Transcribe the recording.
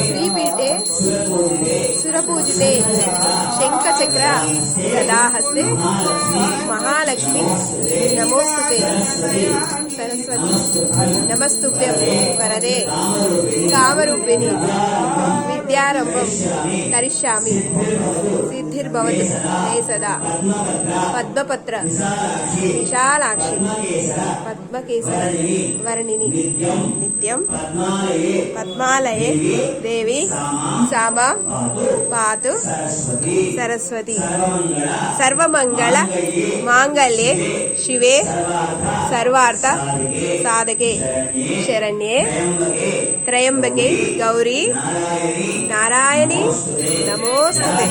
श्रीपीठे सुरपूजिते शंखचक्र गदाहस्ते महालक्ष्मी नमोस्तुते सरस्वती नमस्तुभ्यं वरदे कामरूपिणी विद्यारंभं करिष्यामि सिद्धिर्भवतु मे सदा पद्मपत्र विशालाक्षि पद्मकेसर वर्णिनि नित्यं पद्मालये देवी सामा पातु सरस्वती सर्वमंगल मांगल्ये शिवे सर्वार्थ साधके शरण्ये त्र्यंबके गौरी नारायणी नमोस्तुते।